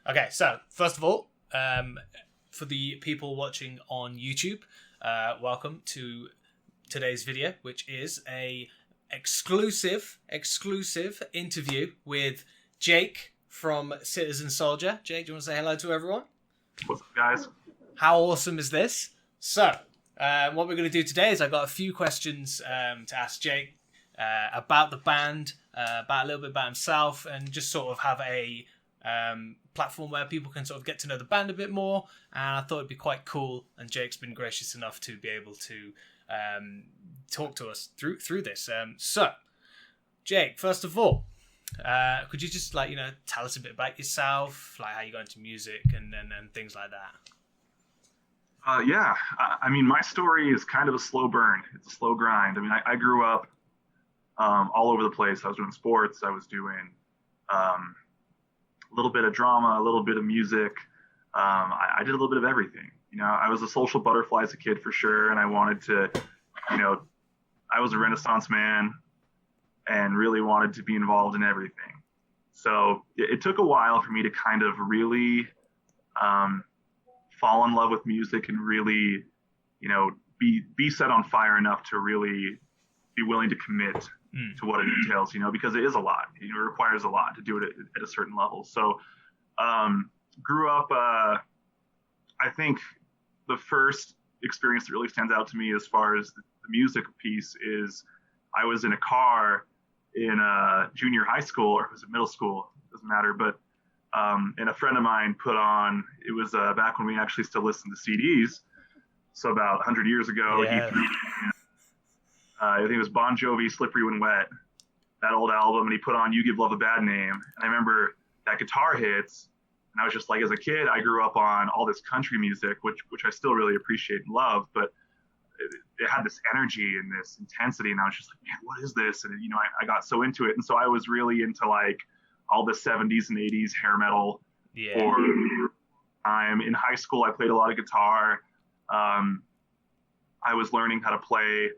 Okay, so first of all, for the people watching on YouTube, welcome to today's video, which is a exclusive interview with Jake from Citizen Soldier. Jake, do you want to say hello to everyone? What's up, guys? How awesome is this? So, what we're going to do today is I've got a few questions to ask Jake about the band, about a little bit about himself, and just sort of have a platform where people can sort of get to know the band a bit more. And I thought it'd be quite cool, and Jake's been gracious enough to be able to talk to us through this. So, Jake, first of all, could you just tell us a bit about yourself, like how you got into music and things like that? Yeah, I mean, my story is kind of a slow burn. It's a slow grind. I mean, I grew up all over the place. I was doing sports. I was doing a little bit of drama, a little bit of music. I did a little bit of everything. You know, I was a social butterfly as a kid for sure, and I wanted to, I was a Renaissance man and really wanted to be involved in everything. So it took a while for me to kind of really fall in love with music and really, be set on fire enough to really be willing to commit to what it entails, because it is a lot. It requires a lot to do it at a certain level. So grew up, I think the first experience that really stands out to me as far as the music piece is I was in a car in junior high school, or was it middle school? Doesn't matter. But and a friend of mine put on, it was back when we actually still listened to CDs. So about 100 years ago, Yeah. he threw I think it was Bon Jovi, Slippery When Wet, that old album, and he put on You Give Love a Bad Name. And I remember that guitar hits, and I was just like, as a kid, I grew up on all this country music, which I still really appreciate and love, but it had this energy and this intensity, and I was just like, man, what is this? And I got so into it, and so I was really into like all the 70s and 80s hair metal. Yeah. Or in high school, I played a lot of guitar. I was learning how to play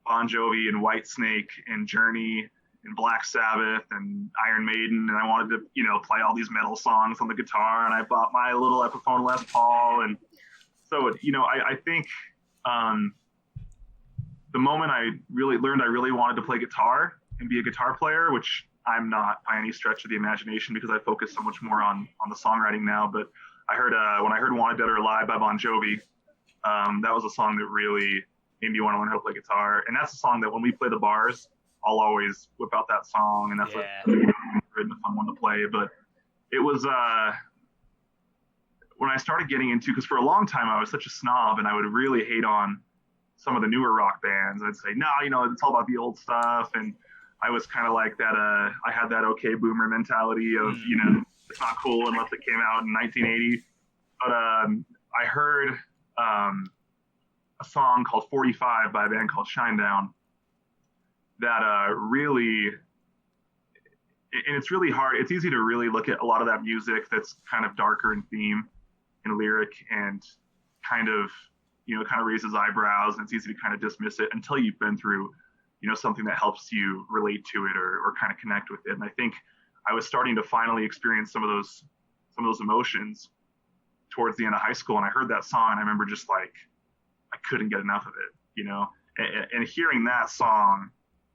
Bon Jovi and Whitesnake and Journey and Black Sabbath and Iron Maiden, and I wanted to, play all these metal songs on the guitar, and I bought my little Epiphone Les Paul, and so, I think the moment I really learned I really wanted to play guitar and be a guitar player, which I'm not by any stretch of the imagination because I focus so much more on the songwriting now, but I heard when I heard Wanted Dead or Alive by Bon Jovi, that was a song that really made me want to learn how to play guitar. And that's a song that when we play the bars, I'll always whip out that song, and that's a fun one to play. But it was when I started getting into, because for a long time I was such a snob and I would really hate on some of the newer rock bands. I'd say, no, it's all about the old stuff. And I was kind of like that, I had that okay boomer mentality of, it's not cool unless it came out in 1980. But I heard a song called 45 by a band called Shinedown that really, and it's really hard. It's easy to really look at a lot of that music that's kind of darker in theme and lyric and kind of raises eyebrows, and it's easy to kind of dismiss it until you've been through, something that helps you relate to it or kind of connect with it. And I think I was starting to finally experience some of those emotions towards the end of high school. And I heard that song, and I remember just like, I couldn't get enough of it, and hearing that song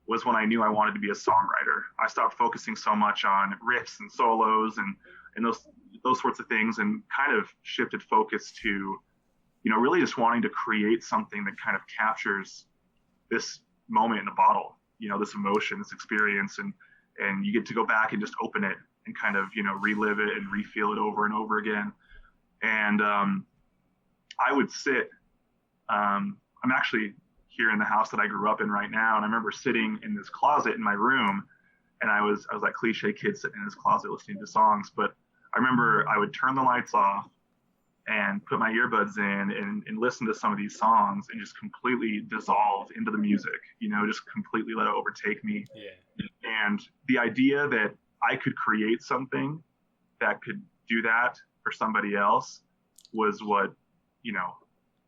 was when I knew I wanted to be a songwriter. I stopped focusing so much on riffs and solos and those sorts of things, and kind of shifted focus to, really just wanting to create something that kind of captures this moment in a bottle, this emotion, this experience, and you get to go back and just open it and kind of, relive it and refeel it over and over again. And I would sit, I'm actually here in the house that I grew up in right now, and I remember sitting in this closet in my room, and I was that cliche kid sitting in his closet listening to songs. But I remember I would turn the lights off and put my earbuds in and listen to some of these songs and just completely dissolve into the music, just completely let it overtake me. Yeah. And the idea that I could create something that could do that for somebody else was what,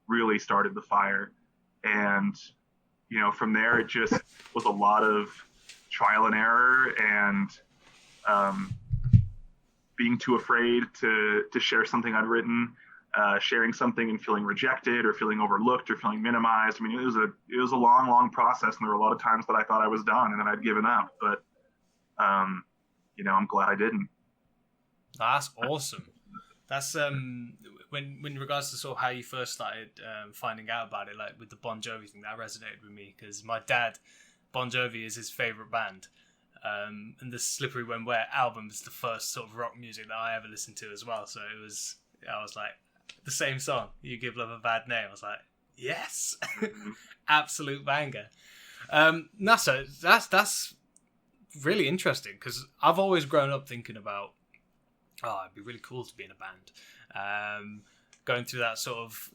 really started the fire. And, from there, it just was a lot of trial and error and being too afraid to share something I'd written, sharing something and feeling rejected or feeling overlooked or feeling minimized. I mean, it was a long process, and there were a lot of times that I thought I was done and that I'd given up. But I'm glad I didn't. That's awesome. That's when in regards to sort of how you first started finding out about it, like with the Bon Jovi thing, that resonated with me because my dad, Bon Jovi is his favorite band. And the Slippery When Wet album is the first sort of rock music that I ever listened to as well. So I was like, the same song, You Give Love a Bad Name. I was like, yes, absolute banger. That's really interesting because I've always grown up thinking about, it'd be really cool to be in a band. Going through that sort of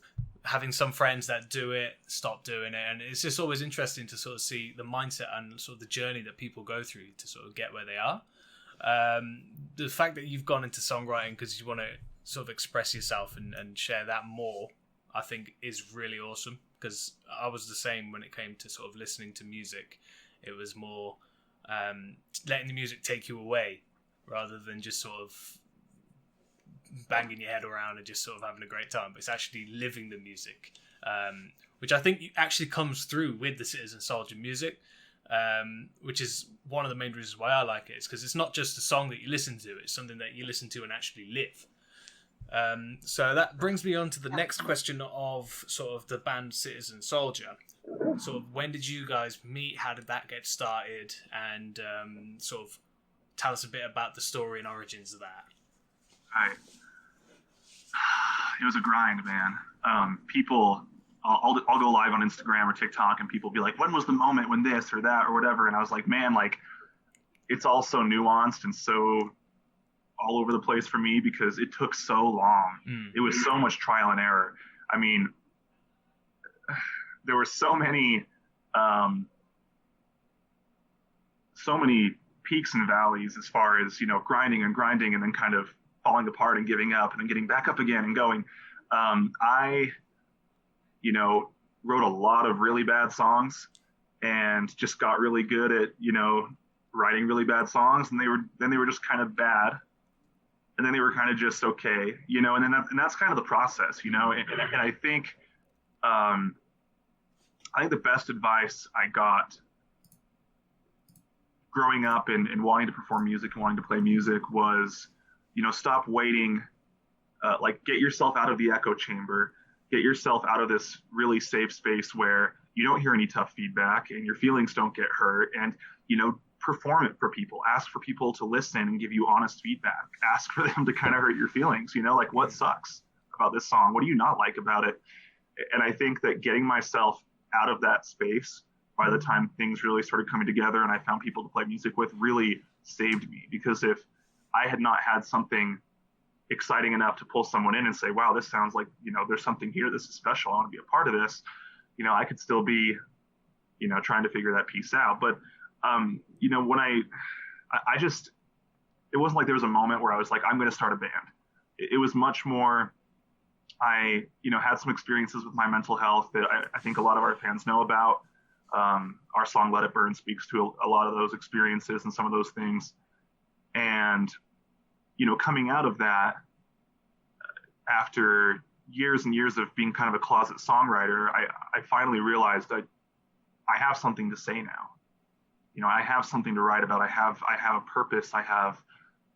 having some friends that do it, stop doing it. And it's just always interesting to sort of see the mindset and sort of the journey that people go through to sort of get where they are. The fact that you've gone into songwriting because you want to sort of express yourself and share that more, I think is really awesome because I was the same when it came to sort of listening to music. It was more letting the music take you away rather than just sort of banging your head around and just sort of having a great time, but it's actually living the music, which I think actually comes through with the Citizen Soldier music, which is one of the main reasons why I like it, is because it's not just a song that you listen to, it's something that you listen to and actually live. So that brings me on to the next question of sort of the band Citizen Soldier. Sort of when did you guys meet? How did that get started? And sort of tell us a bit about the story and origins of that. It was a grind, man. People, I'll go live on Instagram or TikTok, and people be like, "When was the moment when this or that or whatever?" And I was like, "Man, like, it's all so nuanced and so all over the place for me because it took so long. It was so much trial and error. I mean, there were so many peaks and valleys as far as grinding and then kind of falling apart and giving up and then getting back up again and going. I wrote a lot of really bad songs and just got really good at writing really bad songs, and they were just kind of bad, and then they were kind of just okay, and that's kind of the process, and I think the best advice I got growing up and wanting to perform music and wanting to play music was, stop waiting, get yourself out of the echo chamber, get yourself out of this really safe space where you don't hear any tough feedback and your feelings don't get hurt, and, perform it for people, ask for people to listen and give you honest feedback, ask for them to kind of hurt your feelings, like what sucks about this song? What do you not like about it? And I think that getting myself out of that space by the time things really started coming together and I found people to play music with really saved me, because if I had not had something exciting enough to pull someone in and say, wow, this sounds like, there's something here, this is special, I want to be a part of this, I could still be, trying to figure that piece out. But, when I just, it wasn't like there was a moment where I was like, I'm going to start a band. It was much more, I, had some experiences with my mental health that I think a lot of our fans know about. Our song Let It Burn speaks to a lot of those experiences and some of those things. And, coming out of that, after years and years of being kind of a closet songwriter, I finally realized I have something to say now. I have something to write about. I have a purpose. I have,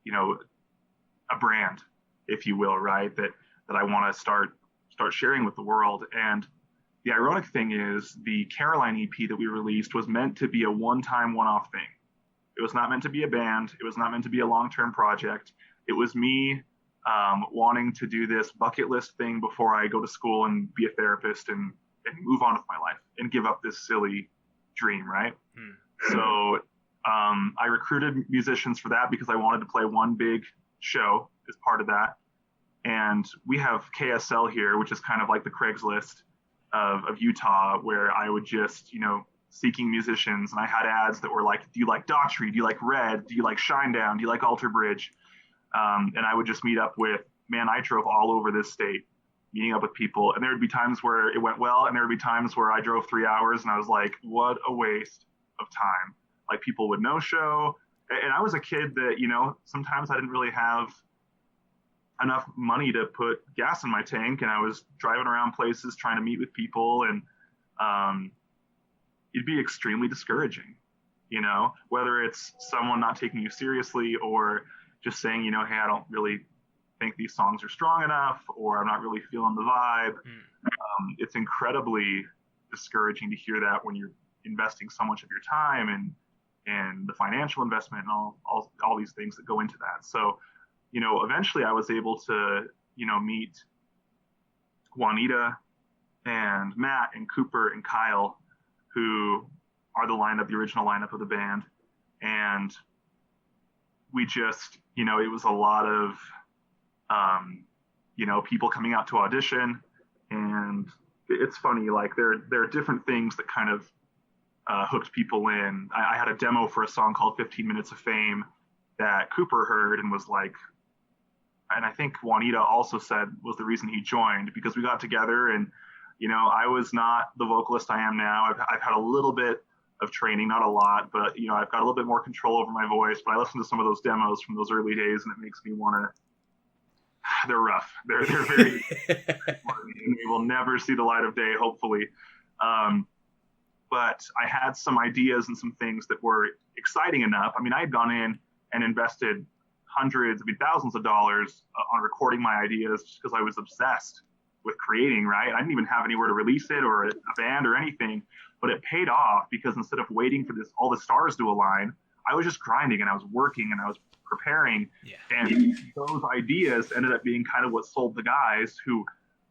a brand, if you will, right? That I want to start sharing with the world. And the ironic thing is the Caroline EP that we released was meant to be a one-time, one-off thing. It was not meant to be a band. It was not meant to be a long-term project. It was me wanting to do this bucket list thing before I go to school and be a therapist and move on with my life and give up this silly dream, right? So I recruited musicians for that because I wanted to play one big show as part of that. And we have KSL here, which is kind of like the Craigslist of Utah, where I would just, seeking musicians. And I had ads that were like, do you like Daughtry? Do you like Red? Do you like Shinedown? Do you like Alter Bridge? And I would just meet up with, I drove all over this state, meeting up with people. And there would be times where it went well, and there would be times where I drove 3 hours and I was like, what a waste of time. Like, people would no show. And I was a kid that, sometimes I didn't really have enough money to put gas in my tank, and I was driving around places trying to meet with people, and um, it'd be extremely discouraging, whether it's someone not taking you seriously or just saying, hey, I don't really think these songs are strong enough, or I'm not really feeling the vibe. It's incredibly discouraging to hear that when you're investing so much of your time and the financial investment and all these things that go into that. So, eventually I was able to, meet Juanita and Matt and Cooper and Kyle, who are the original lineup of the band. And we just, it was a lot of, people coming out to audition. And it's funny, like there are different things that kind of hooked people in. I had a demo for a song called 15 Minutes of Fame that Cooper heard and was like, and I think Juanita also said was the reason he joined, because we got together and, I was not the vocalist I am now. I've had a little bit of training, not a lot, but, I've got a little bit more control over my voice. But I listened to some of those demos from those early days and it makes me want to, they're rough. They're very, and they will never see the light of day, hopefully. But I had some ideas and some things that were exciting enough. I mean, I had gone in and invested hundreds, thousands of dollars on recording my ideas just because I was obsessed with creating, right? I didn't even have anywhere to release it or a band or anything, but it paid off because instead of waiting for all the stars to align, I was just grinding and I was working and I was preparing. Yeah. And those ideas ended up being kind of what sold the guys who,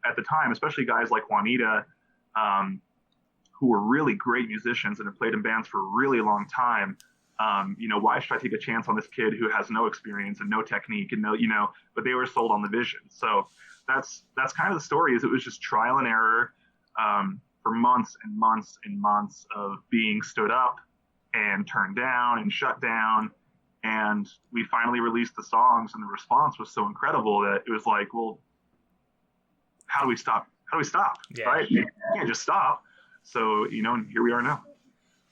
at the time, especially guys like Juanita, who were really great musicians and have played in bands for a really long time. Why should I take a chance on this kid who has no experience and no technique and but they were sold on the vision. So that's kind of the story. Is it was just trial and error for months and months and months of being stood up and turned down and shut down. And we finally released the songs and the response was so incredible that it was like, well, how do we stop? Yeah. Right? You can't just stop. So, and here we are now.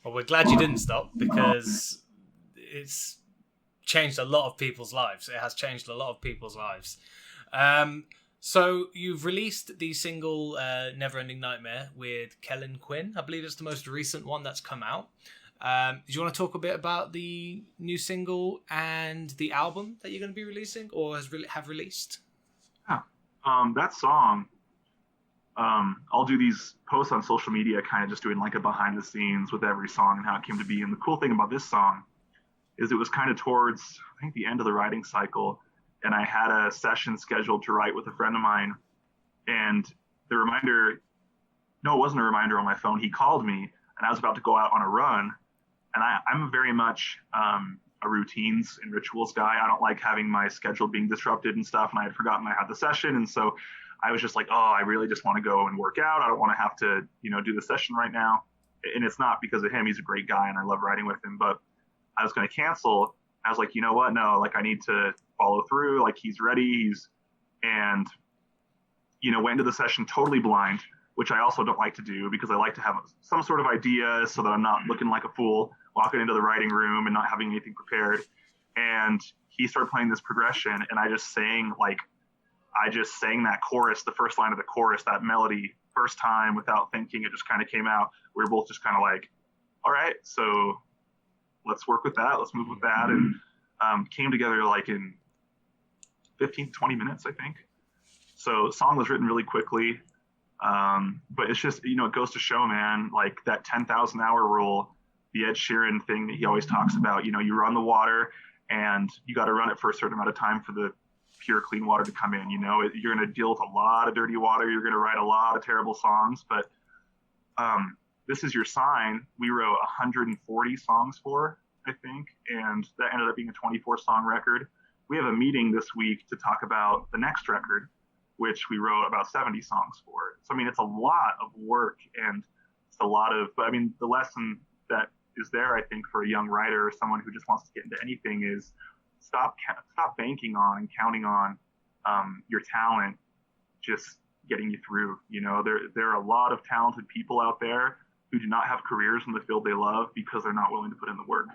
Well, we're glad you didn't stop because it's changed a lot of people's lives. It has changed a lot of people's lives. So you've released the single Neverending Nightmare with Kellen Quinn. I believe it's the most recent one that's come out. Do you want to talk a bit about the new single and the album that you're going to be releasing or have released? Yeah. That song, I'll do these posts on social media, kind of just doing like a behind the scenes with every song and how it came to be. And the cool thing about this song is it was kind of towards, I think, the end of the writing cycle. And I had a session scheduled to write with a friend of mine. And the reminder, no, it wasn't a reminder on my phone. He called me and I was about to go out on a run. And I'm very much a routines and rituals guy. I don't like having my schedule being disrupted and stuff. And I had forgotten I had the session. And so I was just like, oh, I really just want to go and work out. I don't want to have to, do the session right now. And it's not because of him. He's a great guy and I love writing with him. But I was going to cancel. I was like, you know what? No, like I need to follow through. Like he's ready. And went into the session totally blind, which I also don't like to do because I like to have some sort of idea so that I'm not looking like a fool walking into the writing room and not having anything prepared. And he started playing this progression and I just sang that chorus, the first line of the chorus, that melody, first time without thinking. It just kind of came out. We were both just kind of like, all right, so let's work with that. Let's move with that. And came together like in 15, 20 minutes, I think. So the song was written really quickly. But it's just, it goes to show, man, like that 10,000 hour rule, the Ed Sheeran thing that he always talks about, you run the water and you got to run it for a certain amount of time for the pure, clean water to come in. You're going to deal with a lot of dirty water. You're going to write a lot of terrible songs, but This Is Your Sign, we wrote 140 songs for, I think, and that ended up being a 24 song record. We have a meeting this week to talk about the next record, which we wrote about 70 songs for. So, it's a lot of work and it's a lot of, but the lesson that is there, I think, for a young writer or someone who just wants to get into anything is stop banking on and counting on your talent just getting you through. There are a lot of talented people out there who do not have careers in the field they love because they're not willing to put in the work.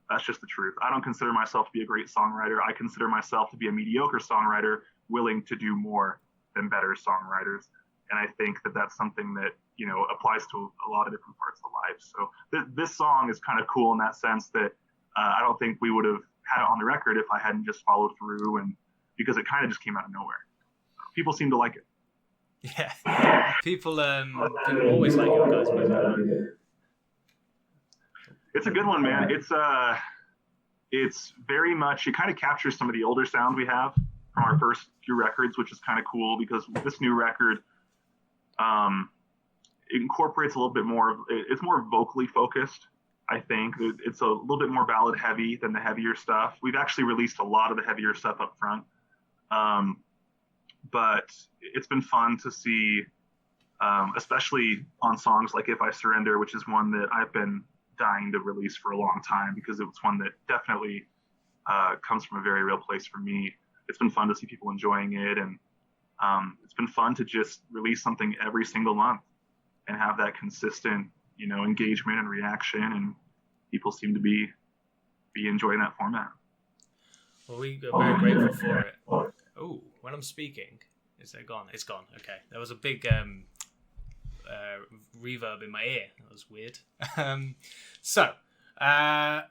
That's just the truth. I don't consider myself to be a great songwriter. I consider myself to be a mediocre songwriter willing to do more than better songwriters. And I think that that's something that, applies to a lot of different parts of life. So this song is kind of cool in that sense that I don't think we would have had it on the record if I hadn't just followed through, and because it kind of just came out of nowhere. People seem to like it. Yeah, people always like your guys' music. It's a good one, man. It's very much, it kind of captures some of the older sound we have from our first few records, which is kind of cool because this new record, it incorporates a little bit more. It's more vocally focused. I think it's a little bit more ballad heavy than the heavier stuff. We've actually released a lot of the heavier stuff up front. But it's been fun to see, especially on songs like If I Surrender, which is one that I've been dying to release for a long time because it was one that definitely comes from a very real place for me. It's been fun to see people enjoying it, and it's been fun to just release something every single month and have that consistent, engagement and reaction, and people seem to be enjoying that format. Well, we are very grateful for it. Oh, when I'm speaking, is it gone? It's gone. Okay, there was a big reverb in my ear. That was weird. So, I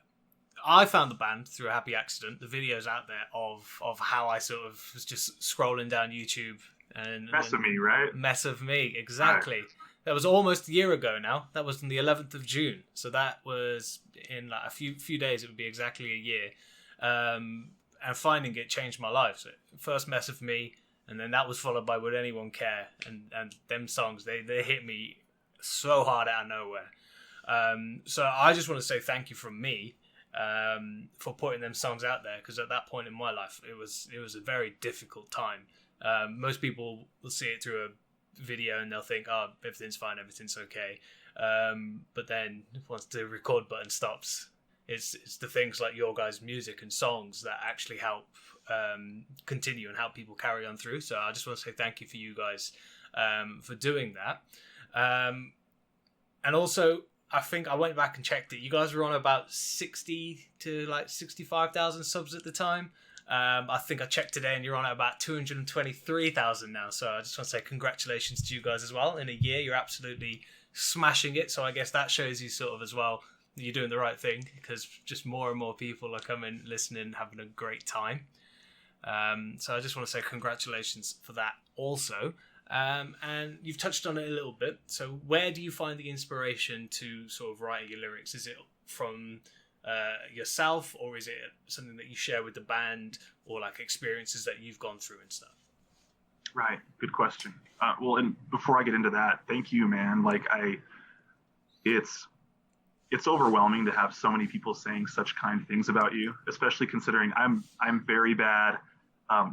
found the band through a happy accident. The video's out there of how I sort of was just scrolling down YouTube and Mess of Me, right? Mess of Me, exactly. Right. That was almost a year ago now. That was on the 11th of June. So that was in like a few days. It would be exactly a year. And finding it changed my life. So first Mess of Me, and then that was followed by Would Anyone Care, and them songs they hit me so hard out of nowhere. So I just want to say thank you from me for putting them songs out there, because at that point in my life it was a very difficult time. Most people will see it through a video and they'll think, oh, everything's fine, everything's okay, but then once the record button stops, it's the things like your guys' music and songs that actually help continue and help people carry on through. So I just want to say thank you for you guys for doing that. And also, I think I went back and checked it. You guys were on about 60 to like 65,000 subs at the time. I think I checked today and you're on at about 223,000 now. So I just want to say congratulations to you guys as well. In a year, you're absolutely smashing it. So I guess that shows you sort of as well that you're doing the right thing, because just more and more people are coming, listening, having a great time. So I just want to say congratulations for that also. And you've touched on it a little bit. So where do you find the inspiration to sort of write your lyrics? Is it from yourself, or is it something that you share with the band, or like experiences that you've gone through and stuff? Right. Good question. Well, and before I get into that, thank you, man. Like it's overwhelming to have so many people saying such kind things about you, especially considering I'm very bad.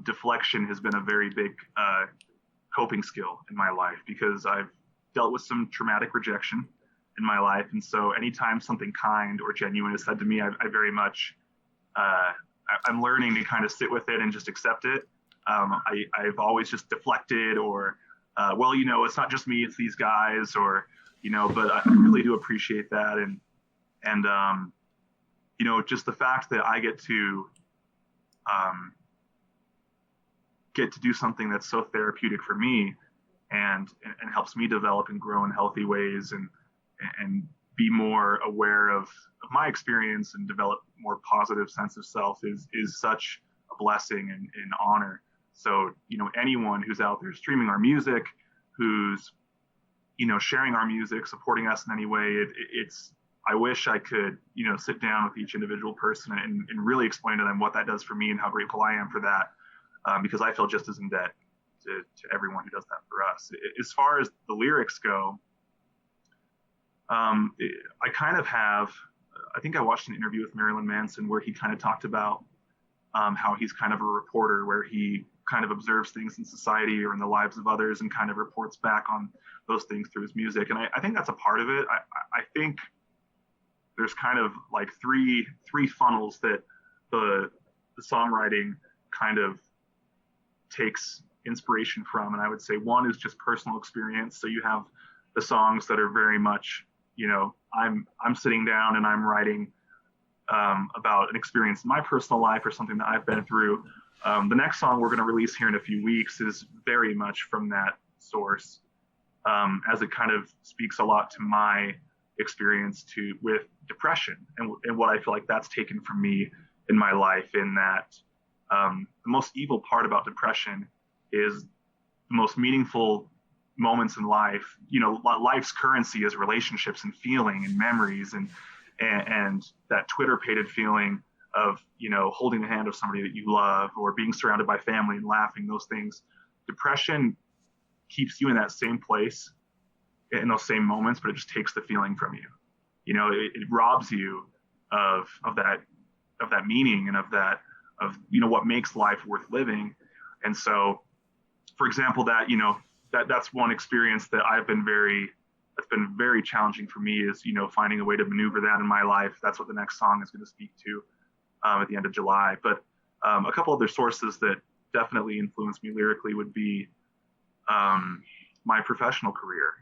Deflection has been a very big coping skill in my life because I've dealt with some traumatic rejection in my life. And so anytime something kind or genuine is said to me, I very much, I'm learning to kind of sit with it and just accept it. I've always just deflected or, well, it's not just me, it's these guys, or, but I really do appreciate that. And just the fact that I get to do something that's so therapeutic for me and helps me develop and grow in healthy ways and be more aware of my experience and develop more positive sense of self is such a blessing and honor. So, anyone who's out there streaming our music, who's, sharing our music, supporting us in any way, I wish I could, sit down with each individual person and really explain to them what that does for me and how grateful I am for that. Because I feel just as in debt to everyone who does that for us. As far as the lyrics go, I kind of have, I think I watched an interview with Marilyn Manson where he kind of talked about how he's kind of a reporter, where he kind of observes things in society or in the lives of others and kind of reports back on those things through his music. And I think that's a part of it. I think there's kind of like three funnels that the songwriting kind of takes inspiration from. And I would say one is just personal experience. So you have the songs that are very much, I'm sitting down and I'm writing about an experience in my personal life or something that I've been through. The next song we're going to release here in a few weeks is very much from that source, as it kind of speaks a lot to my experience with depression and what I feel like that's taken from me in my life. In that, the most evil part about depression is the most meaningful moments in life. Life's currency is relationships and feeling and memories and that Twitter-pated feeling of, holding the hand of somebody that you love or being surrounded by family and laughing, those things. Depression keeps you in that same place in those same moments, but it just takes the feeling from you. It robs you of that meaning and of what makes life worth living. And so, for example, that's one experience that that's been very challenging for me, is, finding a way to maneuver that in my life. That's what the next song is going to speak to at the end of July. But a couple other sources that definitely influenced me lyrically would be my professional career.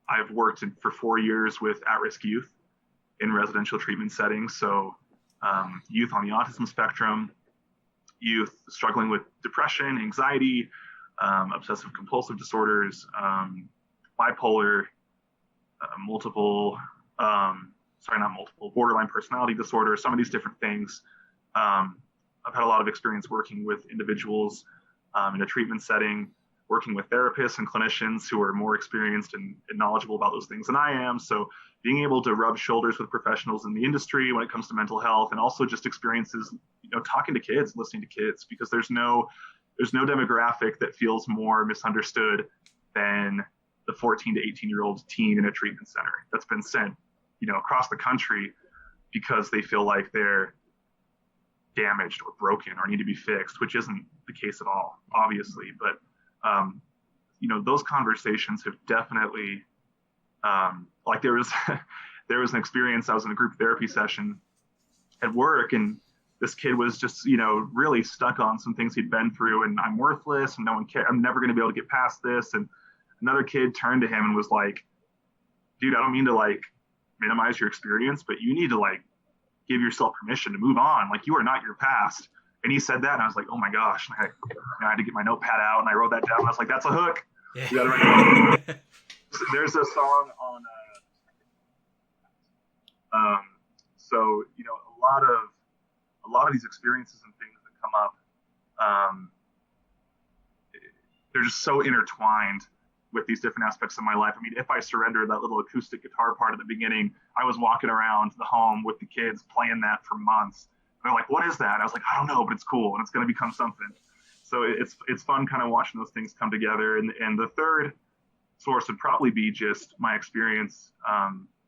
I've worked for 4 years with at-risk youth in residential treatment settings. So youth on the autism spectrum, youth struggling with depression, anxiety, obsessive compulsive disorders, bipolar, borderline personality disorder, some of these different things. I've had a lot of experience working with individuals in a treatment setting, working with therapists and clinicians who are more experienced and knowledgeable about those things than I am. So being able to rub shoulders with professionals in the industry when it comes to mental health, and also just experiences, talking to kids, listening to kids, because there's no demographic that feels more misunderstood than the 14 to 18-year-old teen in a treatment center that's been sent, across the country because they feel like they're damaged or broken or need to be fixed, which isn't the case at all, obviously. But those conversations have definitely, like there was an experience. I was in a group therapy session at work, and this kid was just, really stuck on some things he'd been through, and I'm worthless and no one cares. I'm never going to be able to get past this. And another kid turned to him and was like, dude, I don't mean to minimize your experience, but you need to give yourself permission to move on. You are not your past. And he said that, and I was like, oh my gosh. I had to get my notepad out, and I wrote that down. I was like, that's a hook. Yeah. You gotta write it down. There's a song on so a lot of these experiences and things that come up, they're just so intertwined with these different aspects of my life. I mean, If I Surrender, that little acoustic guitar part at the beginning, I was walking around the home with the kids playing that for months. And they're like, what is that? And I was like, I don't know, but it's cool, and it's going to become something. So it's fun kind of watching those things come together. And the third source would probably be just my experience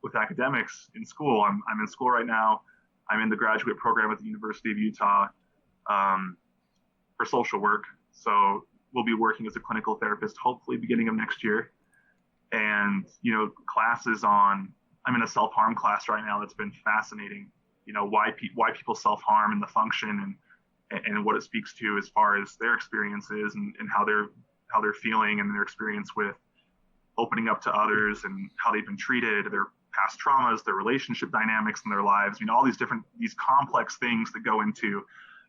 with academics in school. I'm in school right now. I'm in the graduate program at the University of Utah for social work. So we'll be working as a clinical therapist, hopefully beginning of next year. And, classes I'm in a self-harm class right now that's been fascinating. Why people self-harm and the function and what it speaks to as far as their experiences and how they're feeling and their experience with opening up to others and how they've been treated, their past traumas, their relationship dynamics in their lives. All these complex things that go into,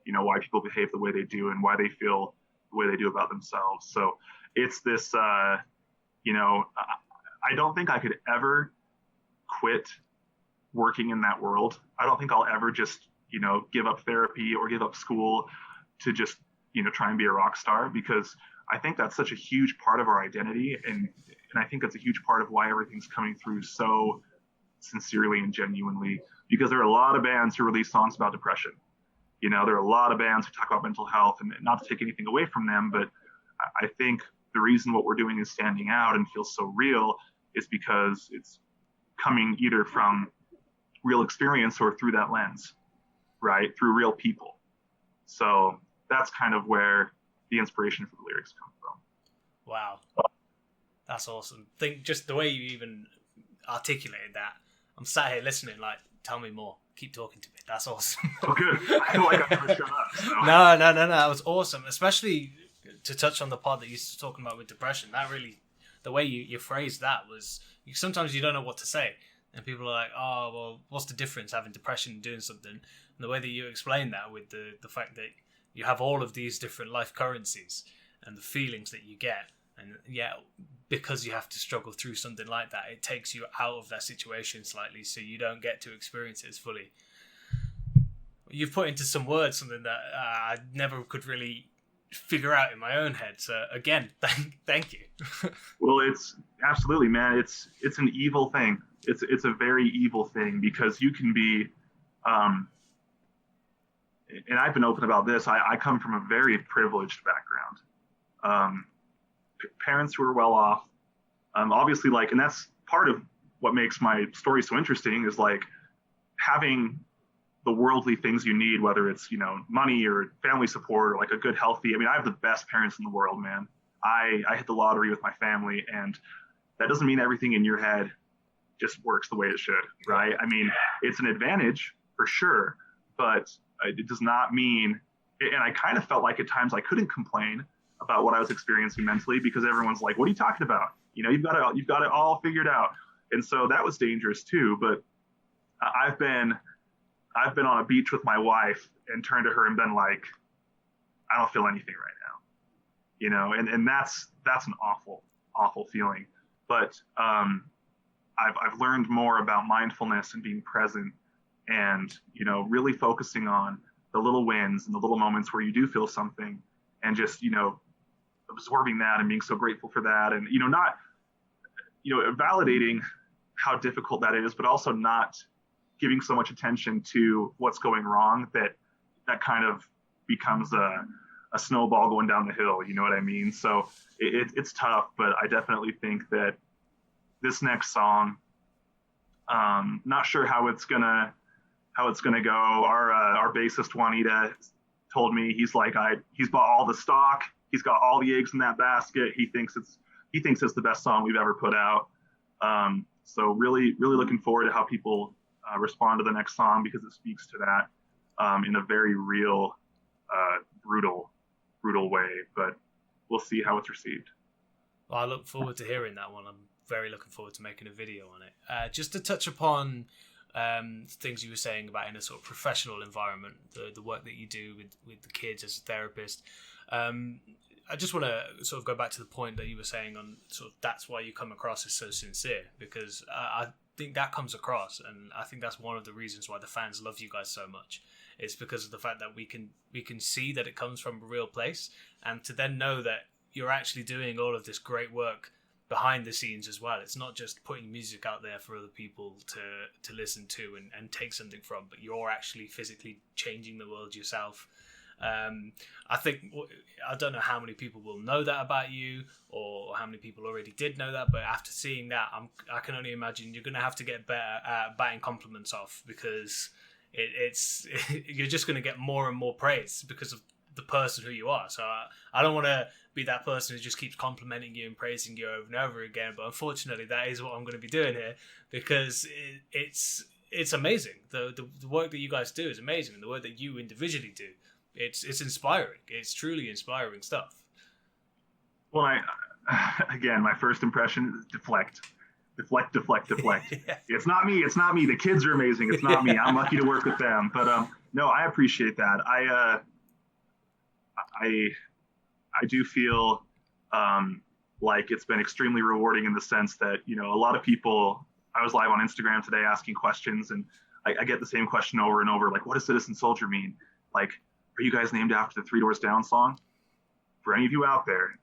why people behave the way they do and why they feel the way they do about themselves. So it's this, I don't think I could ever quit working in that world. I don't think I'll ever just, give up therapy or give up school to just, try and be a rock star, because I think that's such a huge part of our identity. And I think that's a huge part of why everything's coming through so sincerely and genuinely, because there are a lot of bands who release songs about depression. There are a lot of bands who talk about mental health, and not to take anything away from them, but I think the reason what we're doing is standing out and feels so real is because it's coming either from real experience or through that lens, right? Through real people. So that's kind of where the inspiration for the lyrics come from. Wow. That's awesome. Think just the way you even articulated that. I'm sat here listening, tell me more. Keep talking to me. That's awesome. Oh, good. I feel like I'm going to shut up. So. No. That was awesome. Especially to touch on the part that you're talking about with depression. That really, the way you phrased that was, sometimes you don't know what to say. And people are like, oh, well, what's the difference having depression and doing something? And the way that you explain that with the fact that you have all of these different life currencies and the feelings that you get, and yeah, because you have to struggle through something like that, it takes you out of that situation slightly, so you don't get to experience it as fully. You've put into some words something that I never could really figure out in my own head. So again, thank you. Well, it's absolutely, man. It's an evil thing. It's a very evil thing, because you can be, and I've been open about this. I come from a very privileged background. Parents who are well off, obviously, like, and that's part of what makes my story so interesting, is like having the worldly things you need, whether it's, money or family support or like a good, healthy, I mean, I have the best parents in the world, man. I hit the lottery with my family, and that doesn't mean everything in your head just works the way it should, right? I mean, it's an advantage for sure, but it does not mean, and I kind of felt like at times I couldn't complain about what I was experiencing mentally, because everyone's like, what are you talking about? You've got it all figured out. And so that was dangerous too. But I've been on a beach with my wife and turned to her and been like, I don't feel anything right now, and that's an awful, awful feeling. But I've learned more about mindfulness and being present, and really focusing on the little wins and the little moments where you do feel something, and just absorbing that and being so grateful for that, and not validating how difficult that is, but also not giving so much attention to what's going wrong that kind of becomes a snowball going down the hill. You know what I mean? So it's tough, but I definitely think that this next song, not sure how it's gonna go. Our bassist Juanita told me, he's bought all the stock. He's got all the eggs in that basket. He thinks it's the best song we've ever put out. So really, really looking forward to how people respond to the next song, because it speaks to that in a very real, brutal way. But we'll see how it's received. Well, I look forward to hearing that one. I'm very looking forward to making a video on it. Just to touch upon things you were saying about in a sort of professional environment, the work that you do with the kids as a therapist. I just want to sort of go back to the point that you were saying on sort of that's why you come across as so sincere, because I think that comes across, and I think that's one of the reasons why the fans love you guys so much. It's because of the fact that we can see that it comes from a real place, and to then know that you're actually doing all of this great work behind the scenes as well. It's not just putting music out there for other people to listen to and take something from, but you're actually physically changing the world yourself. I think, I don't know how many people will know that about you, or how many people already did know that, but after seeing that, I can only imagine you're going to have to get better at batting compliments off, because it's you're just going to get more and more praise because of the person who you are. So I don't want to be that person who just keeps complimenting you and praising you over and over again, but unfortunately that is what I'm going to be doing here, because it's amazing. The work that you guys do is amazing, and the work that you individually do, it's inspiring. It's truly inspiring stuff. Well, again, my first impression is deflect. Yeah. It's not me. The kids are amazing. It's not me. I'm lucky to work with them. But no, I appreciate that. I do feel like it's been extremely rewarding in the sense that, a lot of people, I was live on Instagram today asking questions, and I get the same question over and over, like, what does Citizen Soldier mean? Like, are you guys named after the Three Doors Down song? For any of you out there,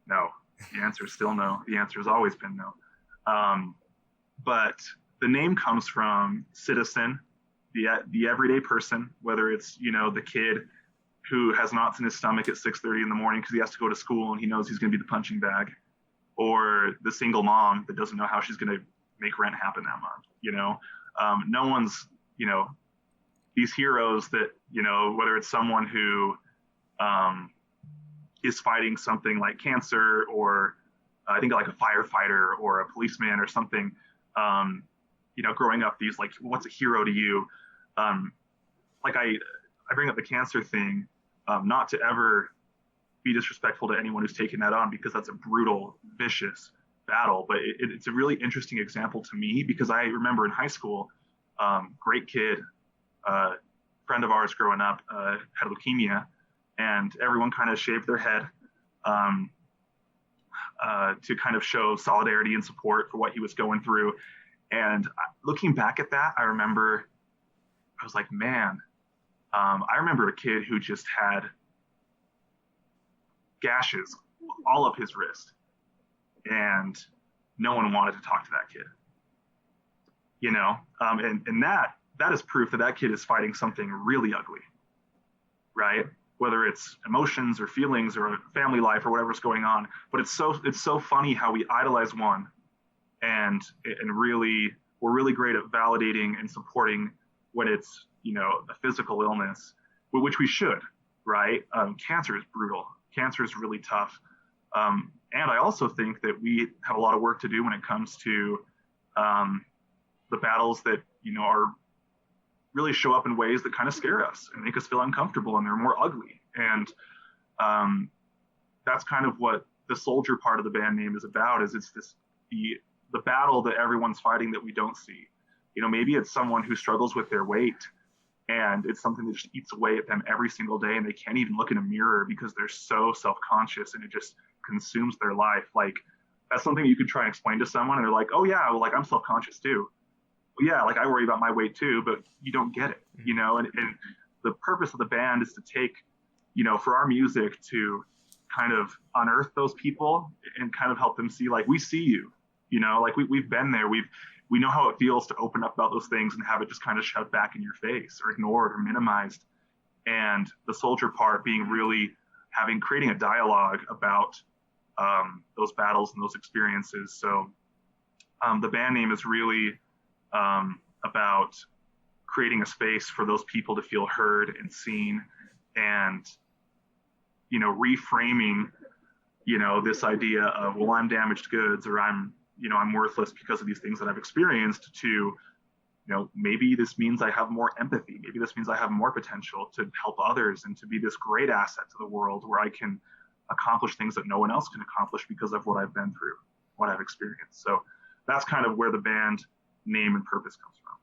no. The answer is still no. The answer has always been no. But the name comes from citizen, the everyday person, whether it's, the kid who has knots in his stomach at 6:30 in the morning because he has to go to school and he knows he's going to be the punching bag, or the single mom that doesn't know how she's going to make rent happen that month. No one's, these heroes that, whether it's someone who is fighting something like cancer, or I think like a firefighter or a policeman or something, growing up, these, like, what's a hero to you? Like I bring up the cancer thing, not to ever be disrespectful to anyone who's taking that on, because that's a brutal, vicious, battle, but it's a really interesting example to me because I remember in high school, great kid, friend of ours growing up, had leukemia, and everyone kind of shaved their head um, to kind of show solidarity and support for what he was going through. And looking back at that, I remember I was like, man, I remember a kid who just had gashes all up his wrist, and no one wanted to talk to that kid. And that is proof that that kid is fighting something really ugly, right? Whether it's emotions or feelings or family life or whatever's going on. But it's so funny how we idolize one, and really we're really great at validating and supporting when it's a physical illness, which we should, right? Cancer is brutal. Cancer is really tough. And I also think that we have a lot of work to do when it comes to the battles that are really show up in ways that kind of scare us and make us feel uncomfortable, and they're more ugly. And that's kind of what the soldier part of the band name is about. Is it's the battle that everyone's fighting that we don't see. Maybe it's someone who struggles with their weight, and it's something that just eats away at them every single day, and they can't even look in a mirror because they're so self-conscious, and it just consumes their life. Like, that's something you could try and explain to someone, and they're like, oh yeah, well, like, I'm self-conscious too. Well, yeah, like, I worry about my weight too, but you don't get it, and the purpose of the band is to take, for our music to kind of unearth those people and kind of help them see, like, we see you, like, we've been there. We know how it feels to open up about those things and have it just kind of shoved back in your face or ignored or minimized. And the soldier part being really creating a dialogue about those battles and those experiences. So the band name is really about creating a space for those people to feel heard and seen, and reframing this idea of, well, I'm damaged goods, or I'm worthless because of these things that I've experienced, to maybe this means I have more empathy, maybe this means I have more potential to help others and to be this great asset to the world where I can accomplish things that no one else can accomplish because of what I've been through, what I've experienced. So that's kind of where the band name and purpose comes from.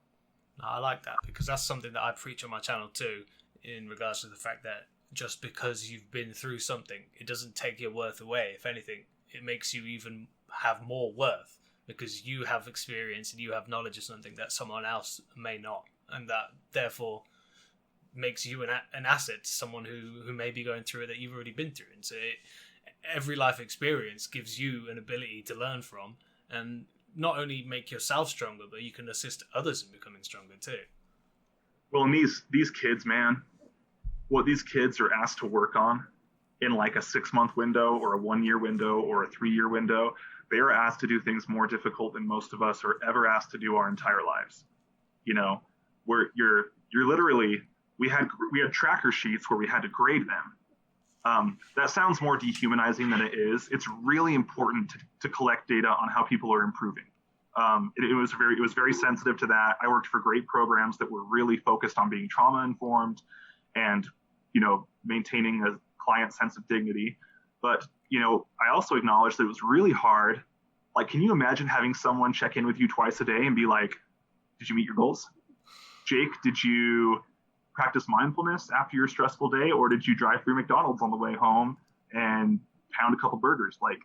I like that, because that's something that I preach on my channel too, in regards to the fact that just because you've been through something, it doesn't take your worth away. If anything, it makes you even have more worth, because you have experience and you have knowledge of something that someone else may not, and that therefore makes you an asset to someone who may be going through it that you've already been through. And so every life experience gives you an ability to learn from, and not only make yourself stronger, but you can assist others in becoming stronger too. Well, and these kids, man, what these kids are asked to work on in like a 6-month window or a 1-year window or a 3-year window, they are asked to do things more difficult than most of us are ever asked to do our entire lives. Where you're literally, we had tracker sheets where we had to grade them. That sounds more dehumanizing than it is. It's really important to collect data on how people are improving. It was very sensitive to that. I worked for great programs that were really focused on being trauma informed and maintaining a client sense of dignity. But I also acknowledged that it was really hard. Like, can you imagine having someone check in with you twice a day and be like, did you meet your goals? Jake, did you practice mindfulness after your stressful day, or did you drive through McDonald's on the way home and pound a couple burgers? Like,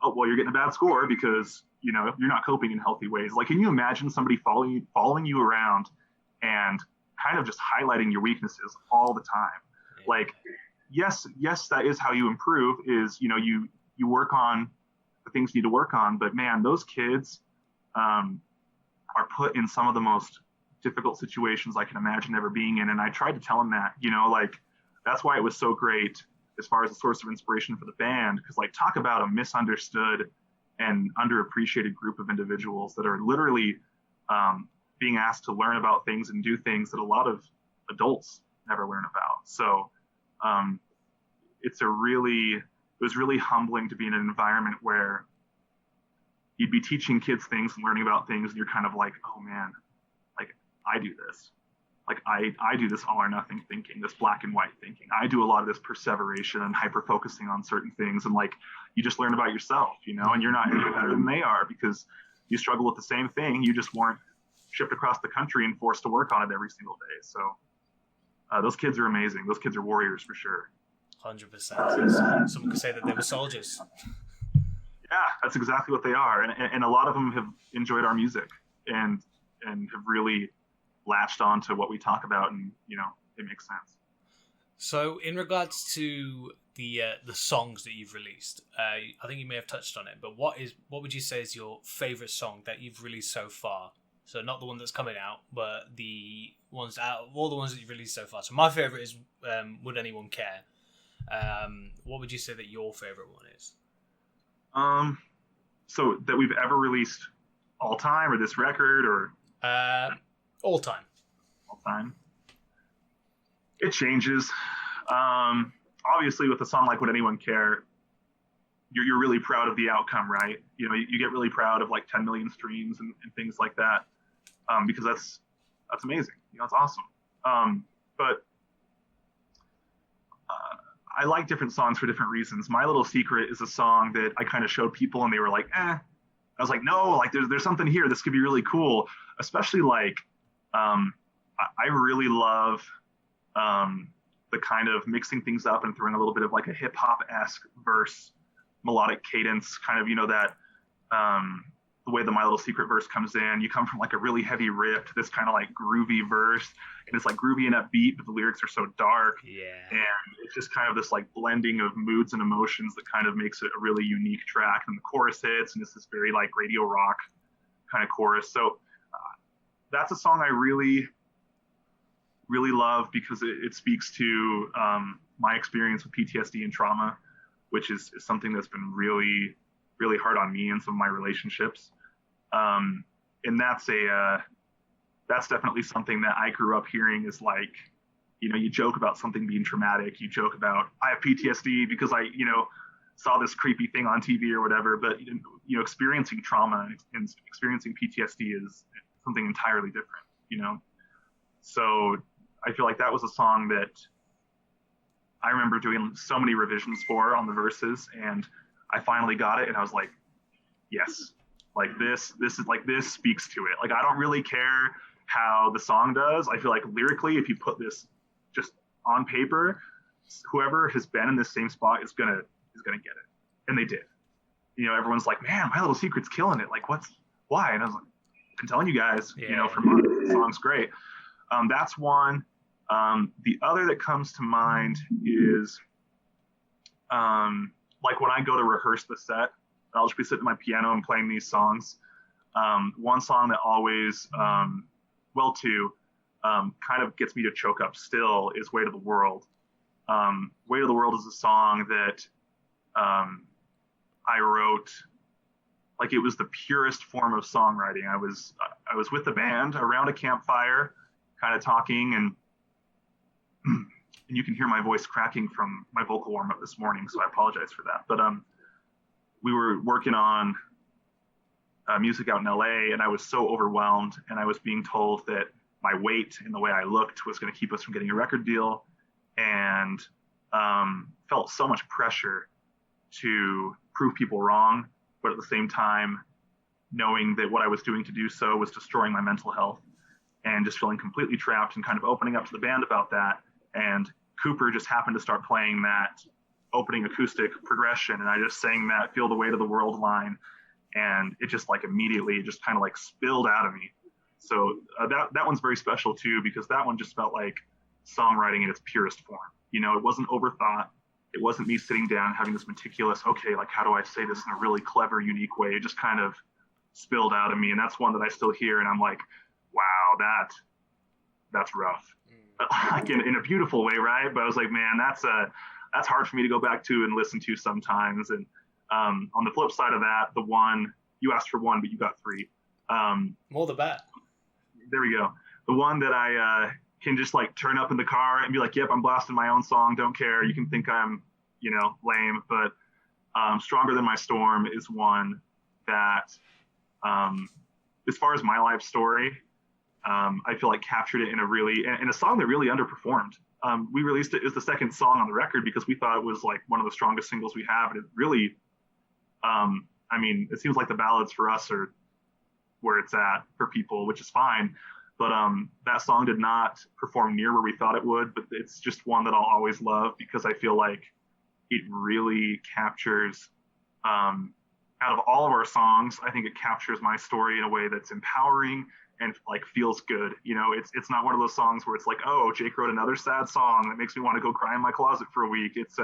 oh, well, you're getting a bad score because you're not coping in healthy ways. Like, can you imagine somebody following you around and kind of just highlighting your weaknesses all the time? Like, yes, that is how you improve, is you work on the things you need to work on. But man, those kids are put in some of the most difficult situations I can imagine ever being in. And I tried to tell them that, like, that's why it was so great as far as a source of inspiration for the band, because, like, talk about a misunderstood and underappreciated group of individuals that are literally being asked to learn about things and do things that a lot of adults never learn about. So it was really humbling to be in an environment where you'd be teaching kids things and learning about things, and you're kind of like, oh man, like, I do this. like I do this all or nothing thinking, this black and white thinking. I do a lot of this perseveration and hyper focusing on certain things, and like you just learn about yourself, and you're not any better than they are because you struggle with the same thing. You just weren't shipped across the country and forced to work on it every single day. So those kids are amazing. Those kids are warriors for sure. 100%. Someone could say that they were soldiers. Yeah, that's exactly what they are, and a lot of them have enjoyed our music and have really latched on to what we talk about, and it makes sense. So in regards to the songs that you've released, I think you may have touched on it, but what would you say is your favorite song that you've released so far? So not the one that's coming out, but the ones out of all the ones that you've released so far. So my favorite is Would Anyone Care? What would you say that your favorite one is? So that we've ever released all time, or this record, or all time. All time. It changes. Obviously, with a song like Would Anyone Care, you're really proud of the outcome, right? You get really proud of like 10 million streams and things like that, because that's amazing. It's awesome. But I like different songs for different reasons. My Little Secret is a song that I kind of showed people and they were like, eh. I was like, no, like there's something here. This could be really cool. Especially like, I really love the kind of mixing things up and throwing a little bit of like a hip hop-esque verse, melodic cadence, kind of, that the way the My Little Secret verse comes in. You come from like a really heavy riff to this kind of like groovy verse, and it's like groovy and upbeat, but the lyrics are so dark. Yeah. And it's just kind of this like blending of moods and emotions that kind of makes it a really unique track. And the chorus hits, and it's this very like radio rock kind of chorus. So that's a song I really, really love because it speaks to my experience with PTSD and trauma, which is something that's been really, really hard on me and some of my relationships. And that's definitely something that I grew up hearing is like, you joke about something being traumatic. You joke about, I have PTSD because I, saw this creepy thing on TV or whatever, but, experiencing trauma and experiencing PTSD is something entirely different, So I feel like that was a song that I remember doing so many revisions for on the verses, and I finally got it, and I was like, yes, like this speaks to it. Like, I don't really care how the song does. I feel like lyrically, if you put this just on paper, whoever has been in this same spot is gonna get it, and they did. Everyone's like, man, My Little Secret's killing it. Like, why? And I was like, I'm telling you guys, for months, the song's great. That's one. The other that comes to mind is like when I go to rehearse the set, I'll just be sitting at my piano and playing these songs. One song that always, two, kind of gets me to choke up still is Weight of the World. Weight of the World is a song that I wrote, like it was the purest form of songwriting. I was with the band around a campfire, kind of talking, and you can hear my voice cracking from my vocal warm-up this morning, so I apologize for that. But we were working on music out in LA, and I was so overwhelmed, and I was being told that my weight and the way I looked was going to keep us from getting a record deal, and felt so much pressure to prove people wrong, but at the same time knowing that what I was doing to do so was destroying my mental health, and just feeling completely trapped, and kind of opening up to the band about that. And Cooper just happened to start playing that opening acoustic progression, and I just sang that Feel the Weight of the World line, and it just like immediately just kind of like spilled out of me. So that one's very special too, because that one just felt like songwriting in its purest form. It wasn't overthought. It wasn't me sitting down having this meticulous, okay, like how do I say this in a really clever, unique way? It just kind of spilled out of me, and that's one that I still hear, and I'm like, wow, that's rough. Like in a beautiful way, right? But I was like, man, that's hard for me to go back to and listen to sometimes. And on the flip side of that, the one you asked for one, but you got three. More the better. There we go. The one that I can just like turn up in the car and be like, yep, I'm blasting my own song. Don't care. You can think I'm, lame, but Stronger Than My Storm is one that, as far as my life story, I feel like captured it in a song that really underperformed. We released it as the second song on the record because we thought it was like one of the strongest singles we have, and it really, I mean, it seems like the ballads for us are where it's at for people, which is fine. But that song did not perform near where we thought it would. But it's just one that I'll always love because I feel like it really captures, out of all of our songs, I think it captures my story in a way that's empowering and like feels good. You know, it's not one of those songs where it's like, oh, Jake wrote another sad song that makes me want to go cry in my closet for a week. It's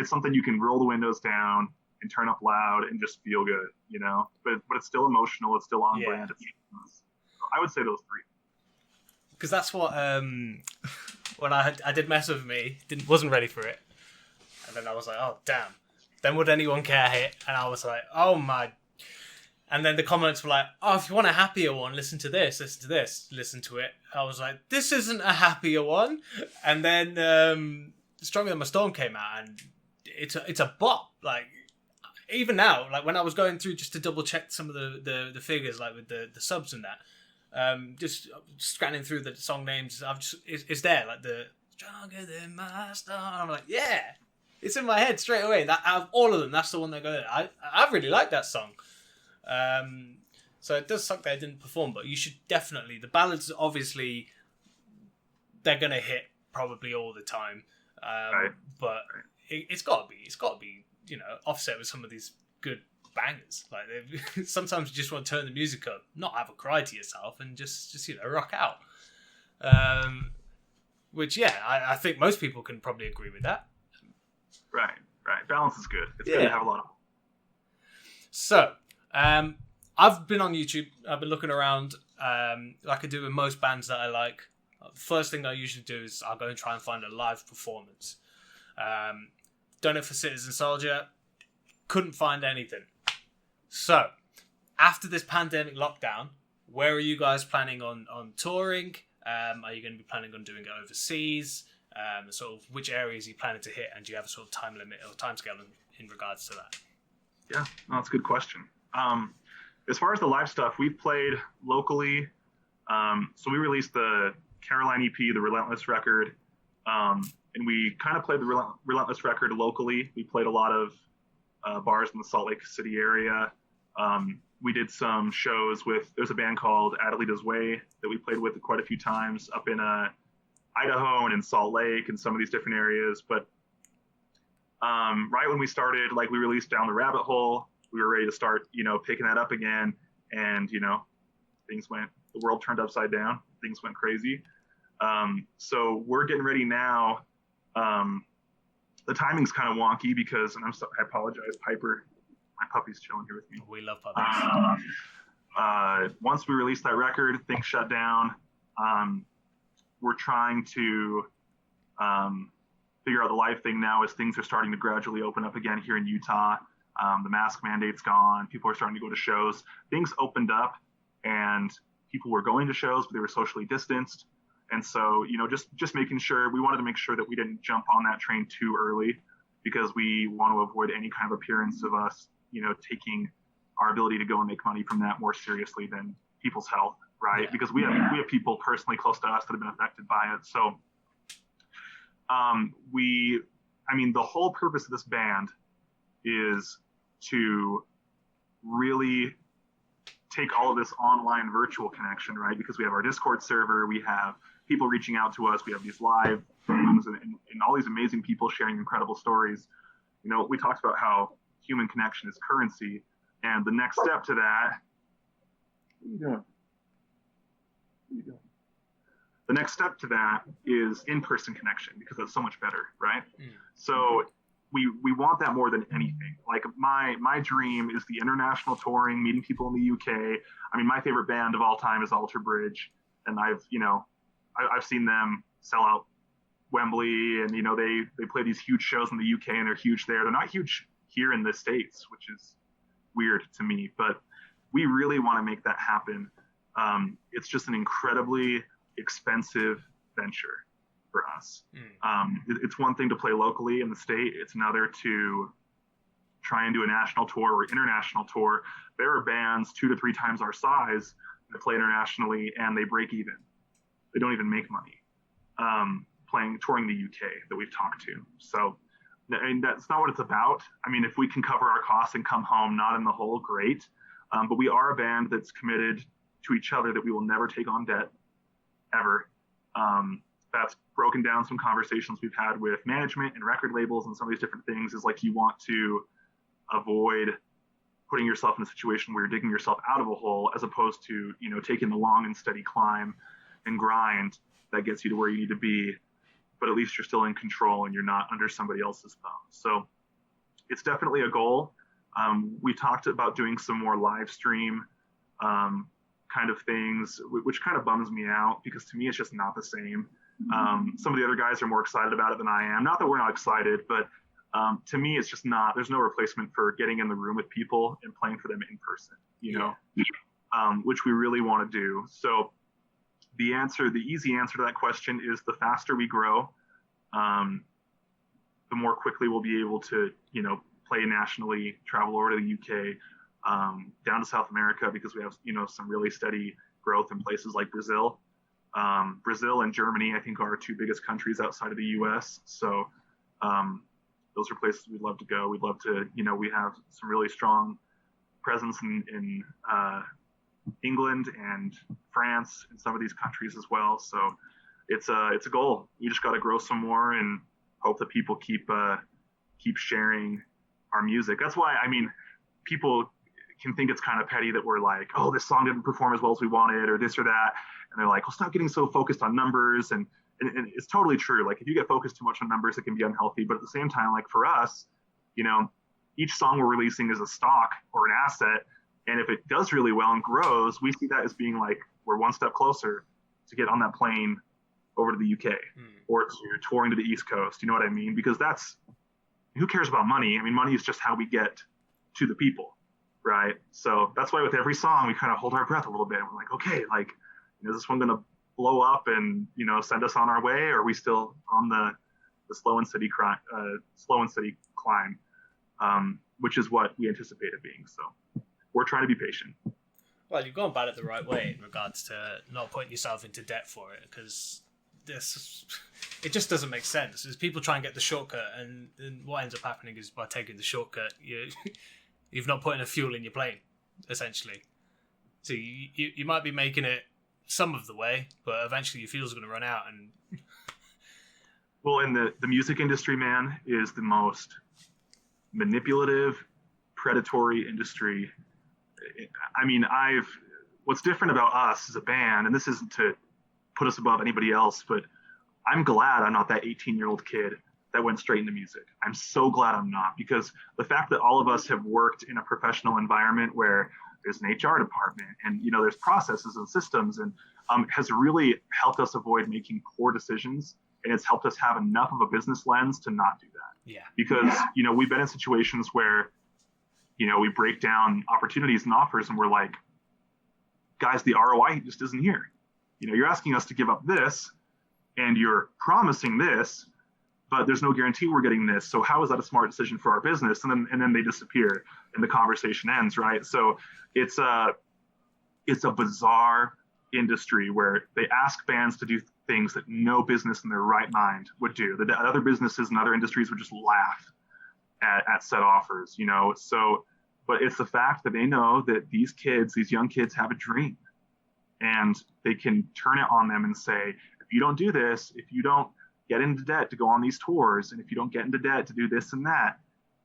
something you can roll the windows down and turn up loud and just feel good, you know. But it's still emotional. It's still on brand. I would say those three. Because that's what when I did Mess With Me, wasn't ready for it, and then I was like, oh damn. Then Would Anyone Care hit, and I was like, oh my. And then the comments were like, oh, if you want a happier one, listen to this, listen to it. I was like, this isn't a happier one. And then Stronger Than My Storm came out, and it's a bop. Like, even now, like when I was going through just to double check some of the figures, like with the subs and that, just scanning through the song names, it's there, like the Stronger Than My Storm. I'm like, yeah, it's in my head straight away. That out of all of them, that's the one that goes. I really like that song. So it does suck that it didn't perform, but you should definitely, the ballads obviously they're gonna hit probably all the time, Right. But it's got to be you know, offset with some of these good bangers. Like sometimes you just want to turn the music up, not have a cry to yourself, and just you know, rock out. Which yeah, I think most people can probably agree with that. Right. Balance is good. It's good to have a lot of. So, I've been on YouTube. I've been looking around, like I do with most bands that I like. The first thing I usually do is I'll go and try and find a live performance. Done it for Citizen Soldier. Couldn't find anything. So, after this pandemic lockdown, where are you guys planning on touring? Are you going to be planning on doing it overseas? Sort of which areas are you planning to hit, and do you have a sort of time limit or time scale in regards to that? Yeah, no, that's a good question. As far as the live stuff, we've played locally. So we released the Caroline EP, the Relentless record, and we kind of played the Relentless record locally. We played a lot of bars in the Salt Lake City area. We did some shows with, there's a band called Adelita's Way that we played with quite a few times up in Idaho and in Salt Lake and some of these different areas. But right when we started, like we released Down the Rabbit Hole, we were ready to start, you know, picking that up again. And, you know, the world turned upside down. Things went crazy. So we're getting ready now. The timing's kind of wonky because, and I apologize, Piper, my puppy's chilling here with me. We love puppies. Once we released that record, things shut down. We're trying to figure out the live thing now as things are starting to gradually open up again here in Utah. The mask mandate's gone. People are starting to go to shows. Things opened up and people were going to shows, but they were socially distanced. And so, you know, just making sure, we wanted to make sure that we didn't jump on that train too early because we want to avoid any kind of appearance of us, you know, taking our ability to go and make money from that more seriously than people's health, right? Yeah. Because we have people personally close to us that have been affected by it. So, the whole purpose of this band is to really take all of this online virtual connection, right? Because we have our Discord server, we have people reaching out to us, we have these live rooms and all these amazing people sharing incredible stories. You know, we talked about how human connection is currency, and the next step to that, what are you doing? The next step to that is in-person connection because it's so much better, right? So we want that more than anything. Like my dream is the international touring, meeting people in the UK. I mean, my favorite band of all time is Alter Bridge, and I've seen them sell out Wembley, and you know they play these huge shows in the UK, and they're huge there. They're not huge here in the States, which is weird to me, but we really want to make that happen. It's just an incredibly expensive venture for us. It's one thing to play locally in the state. It's another to try and do a national tour or international tour. There are bands 2 to 3 times our size they play internationally, and they break even. They don't even make money touring the UK that we've talked to. So, and that's not what it's about. I mean, if we can cover our costs and come home not in the hole, great. But we are a band that's committed to each other, that we will never take on debt, ever. That's broken down some conversations we've had with management and record labels and some of these different things, is like, you want to avoid putting yourself in a situation where you're digging yourself out of a hole, as opposed to, taking the long and steady climb and grind that gets you to where you need to be, but at least you're still in control and you're not under somebody else's thumb. So it's definitely a goal. We talked about doing some more live stream kind of things, which kind of bums me out, because to me it's just not the same. Some of the other guys are more excited about it than I am. Not that we're not excited, but to me it's just not, there's no replacement for getting in the room with people and playing for them in person, which we really want to do. So the easy answer to that question is, the faster we grow, the more quickly we'll be able to, play nationally, travel over to the UK, down to South America, because we have, some really steady growth in places like Brazil. Brazil and Germany, I think, are our two biggest countries outside of the US. So those are places we'd love to go. We'd love to, we have some really strong presence in England and France and some of these countries as well. So it's a goal. We just got to grow some more and hope that people keep sharing our music. That's why, I mean, people can think it's kind of petty that we're like, oh, this song didn't perform as well as we wanted, or this or that. And they're like, well, stop getting so focused on numbers. And it's totally true. Like, if you get focused too much on numbers, it can be unhealthy. But at the same time, like, for us, each song we're releasing is a stock or an asset. And if it does really well and grows, we see that as being like, we're one step closer to get on that plane over to the UK or to touring to the East Coast. You know what I mean? Because who cares about money? I mean, money is just how we get to the people, right? So that's why with every song, we kind of hold our breath a little bit. We're like, okay, like, is this one going to blow up and, send us on our way? Or are we still on the slow and steady climb, which is what we anticipate it being. So we're trying to be patient. Well, you've gone about it the right way in regards to not putting yourself into debt for it, because it just doesn't make sense. As people try and get the shortcut, and what ends up happening is, by taking the shortcut, you've not put enough fuel in your plane, essentially. So you might be making it some of the way, but eventually your fuel's going to run out. And well, and the music industry, man, is the most manipulative, predatory industry. I mean, what's different about us as a band, and this isn't to put us above anybody else, but I'm glad I'm not that 18-year-old kid that went straight into music. I'm so glad I'm not, because the fact that all of us have worked in a professional environment where there's an HR department and, there's processes and systems, and has really helped us avoid making poor decisions. And it's helped us have enough of a business lens to not do that. Yeah. Because, we've been in situations where, we break down opportunities and offers and we're like, guys, the ROI just isn't here. You're asking us to give up this and you're promising this, but there's no guarantee we're getting this. So how is that a smart decision for our business? And then they disappear and the conversation ends, right? So it's a bizarre industry where they ask bands to do things that no business in their right mind would do. The other businesses and other industries would just laugh at said offers, So, but it's the fact that they know that these young kids have a dream, and they can turn it on them and say, if you don't do this, if you don't get into debt to go on these tours, and if you don't get into debt to do this and that,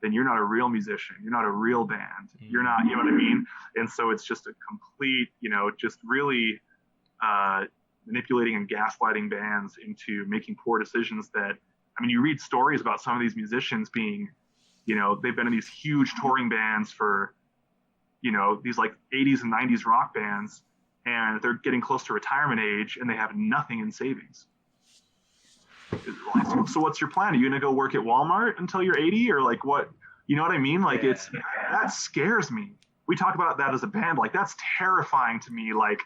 then you're not a real musician. You're not a real band. You're not, you know what I mean? And so it's just a complete, just really manipulating and gaslighting bands into making poor decisions that, I mean, you read stories about some of these musicians being, they've been in these huge touring bands for, these like 80s and 90s rock bands, and they're getting close to retirement age and they have nothing in savings. So what's your plan? Are you going to go work at Walmart until you're 80, or like what? You know what I mean? Like, that scares me. We talk about that as a band. Like, that's terrifying to me. Like,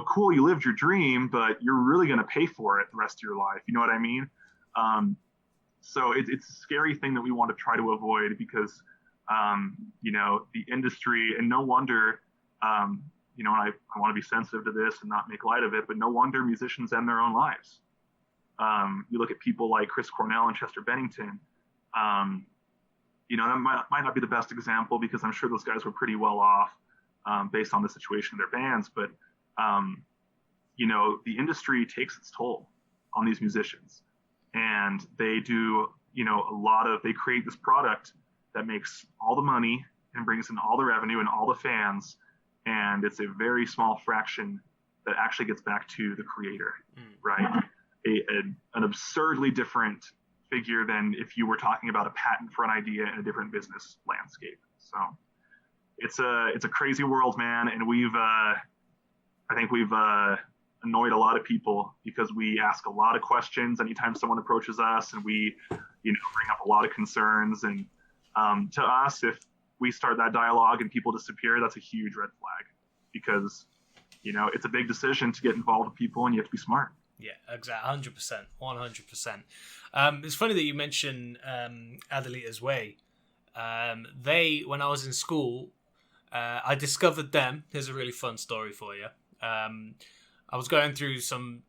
cool, you lived your dream, but you're really going to pay for it the rest of your life. You know what I mean? So it's a scary thing that we want to try to avoid, because, the industry, and no wonder, you know, I want to be sensitive to this and not make light of it, but no wonder musicians end their own lives. You look at people like Chris Cornell and Chester Bennington. You know, that might not be the best example because I'm sure those guys were pretty well off based on the situation of their bands. But, you know, the industry takes its toll on these musicians. And they do, you know, they create this product that makes all the money and brings in all the revenue and all the fans. And it's a very small fraction that actually gets back to the creator, right? An absurdly different figure than if you were talking about a patent for an idea in a different business landscape. So it's a crazy world, man. And I think we've annoyed a lot of people because we ask a lot of questions anytime someone approaches us, and we, you know, bring up a lot of concerns. And to us, if we start that dialogue and people disappear, that's a huge red flag, because, you know, it's a big decision to get involved with people, and you have to be smart. Yeah, exactly, 100%. It's funny that you mentioned Adelita's Way. When I was in school, I discovered them. Here's a really fun story for you. I was going through some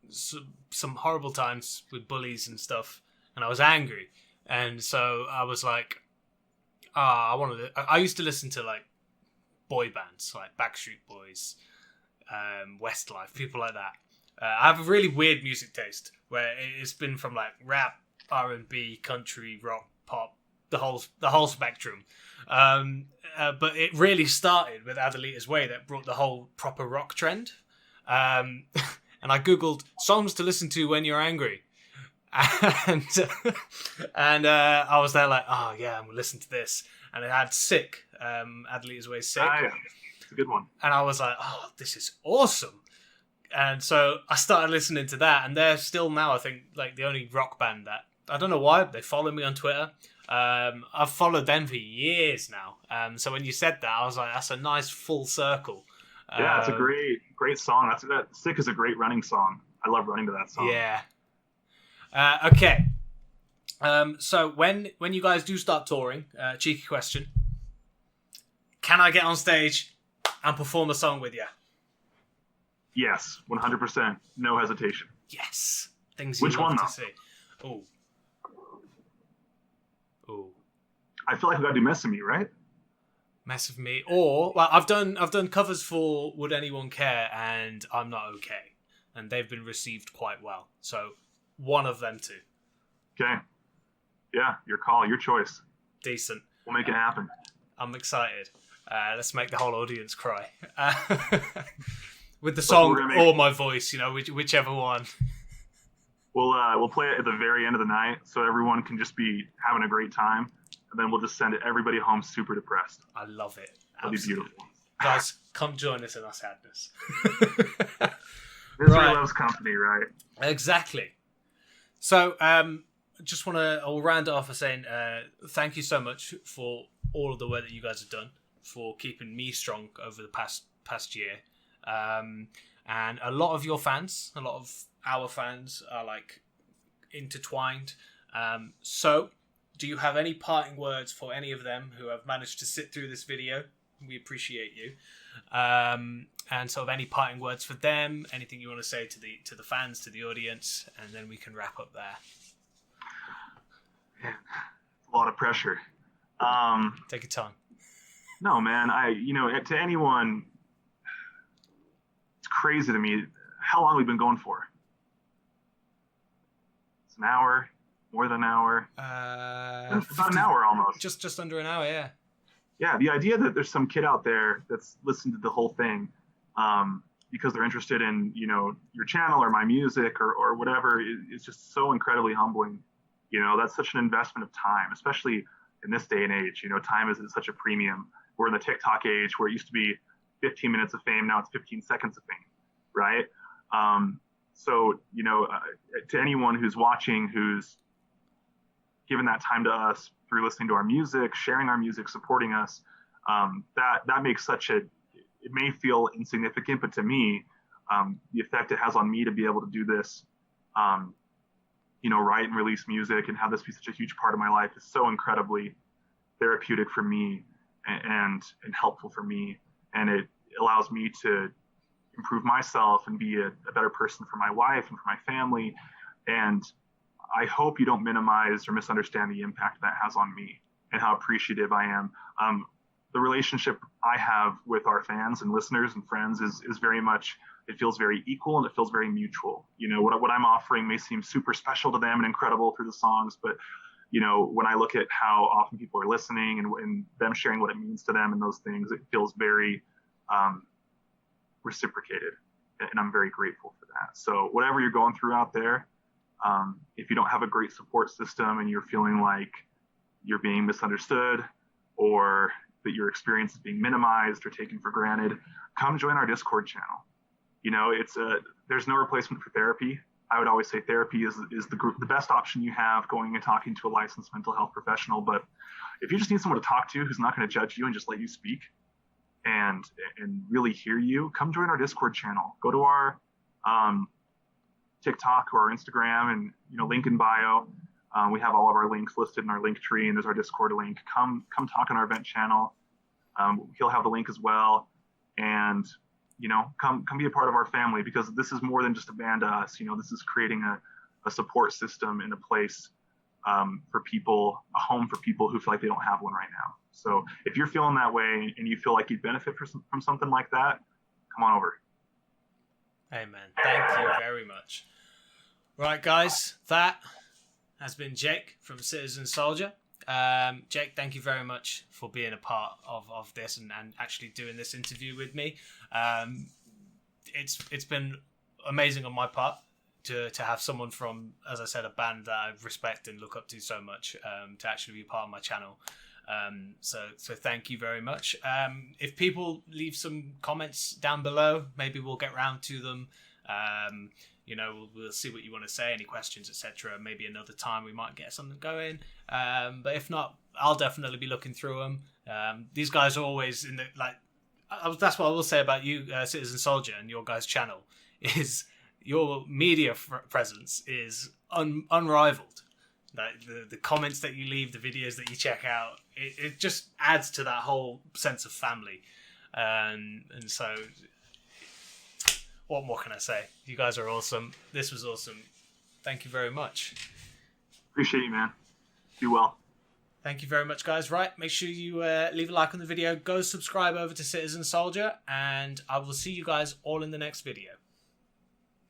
horrible times with bullies and stuff, and I was angry, and so I was like, I used to listen to like boy bands like Backstreet Boys, Westlife, people like that. I have a really weird music taste where it's been from like rap, R&B, country, rock, pop, the whole spectrum. But it really started with Adelita's Way that brought the whole proper rock trend. And I googled songs to listen to when you're angry, and I was there like, oh yeah, I'm gonna listen to this, and it had Sick, Adelita's Way, Sick. Yeah. It's a good one. And I was like, oh, this is awesome. And so I started listening to that, and they're still now, I think, like the only rock band that, I don't know why, they follow me on Twitter. I've followed them for years now. So when you said that, I was like, that's a nice full circle. Yeah, it's a great song. That Sick is a great running song. I love running to that song. Yeah. Okay. So when you guys do start touring, cheeky question, can I get on stage and perform a song with you? Yes, 100%. No hesitation. Yes. Things you Which love one, to though? see. Oh. I feel like we got to do Mess of Me, right? Mess of Me. Or, well, I've done covers for Would Anyone Care and I'm Not Okay. And they've been received quite well. So, one of them two. Okay. Yeah, your call, your choice. Decent. We'll make it happen. I'm excited. Let's make the whole audience cry. With the song or my voice, you know, whichever one. We'll play it at the very end of the night so everyone can just be having a great time, and then we'll just send everybody home super depressed. I love it. That'll be beautiful. Guys, come join us in our sadness. Misery loves company, right? Exactly. So, I'll round it off by saying thank you so much for all of the work that you guys have done, for keeping me strong over the past year. And a lot of your fans, a lot of our fans are like intertwined. So do you have any parting words for any of them who have managed to sit through this video? We appreciate you. And sort of any parting words for them, anything you want to say to the fans, to the audience, and then we can wrap up there. Man, a lot of pressure. Take your time. No, man, to anyone, it's crazy to me how long we've been going for. It's an hour, more than an hour. About an hour almost. Just under an hour, yeah. Yeah, the idea that there's some kid out there that's listened to the whole thing because they're interested in, you know, your channel or my music or whatever is just so incredibly humbling. You know, that's such an investment of time, especially in this day and age. You know, time is at such a premium. We're in the TikTok age where it used to be 15 minutes of fame. Now it's 15 seconds of fame, right? So, you know, to anyone who's watching, who's given that time to us through listening to our music, sharing our music, supporting us, that makes it may feel insignificant, but to me, the effect it has on me to be able to do this, you know, write and release music and have this be such a huge part of my life is so incredibly therapeutic for me and helpful for me. And allows me to improve myself and be a better person for my wife and for my family. And I hope you don't minimize or misunderstand the impact that has on me and how appreciative I am. The relationship I have with our fans and listeners and friends is very much, it feels very equal and it feels very mutual. You know, what I'm offering may seem super special to them and incredible through the songs, but you know, when I look at how often people are listening and them sharing what it means to them and those things, it feels very reciprocated, and I'm very grateful for that. So whatever you're going through out there, if you don't have a great support system and you're feeling like you're being misunderstood or that your experience is being minimized or taken for granted, come join our Discord channel. You know, there's no replacement for therapy. I would always say therapy is the best option you have, going and talking to a licensed mental health professional. But if you just need someone to talk to who's not going to judge you and just let you speak and really hear you, come join our Discord channel. Go to our TikTok or our Instagram, and you know, link in bio. We have all of our links listed in our link tree, and there's our Discord link. Come talk on our event channel. He'll have the link as well, and you know, come be a part of our family, because this is more than just a band to us. You know, this is creating a support system in a place for people, a home for people who feel like they don't have one right now. So if you're feeling that way and you feel like you'd benefit from something like that, come on over. Amen. Thank you very much. Right, guys, that has been Jake from Citizen Soldier. Jake, thank you very much for being a part of this and actually doing this interview with me. It's been amazing on my part to have someone from, as I said, a band that I respect and look up to so much, to actually be part of my channel. So thank you very much. If people leave some comments down below, maybe we'll get round to them. You know, we'll see what you want to say, any questions, etc. Maybe another time we might get something going. But if not, I'll definitely be looking through them. These guys are always in the, like, that's what I will say about you, Citizen Soldier, and your guys' channel, is your media presence is unrivaled. Like the comments that you leave, the videos that you check out, it just adds to that whole sense of family. And so, what more can I say? You guys are awesome. This was awesome. Thank you very much. Appreciate you, man. Be well. Thank you very much, guys. Right, make sure you leave a like on the video. Go subscribe over to Citizen Soldier, and I will see you guys all in the next video.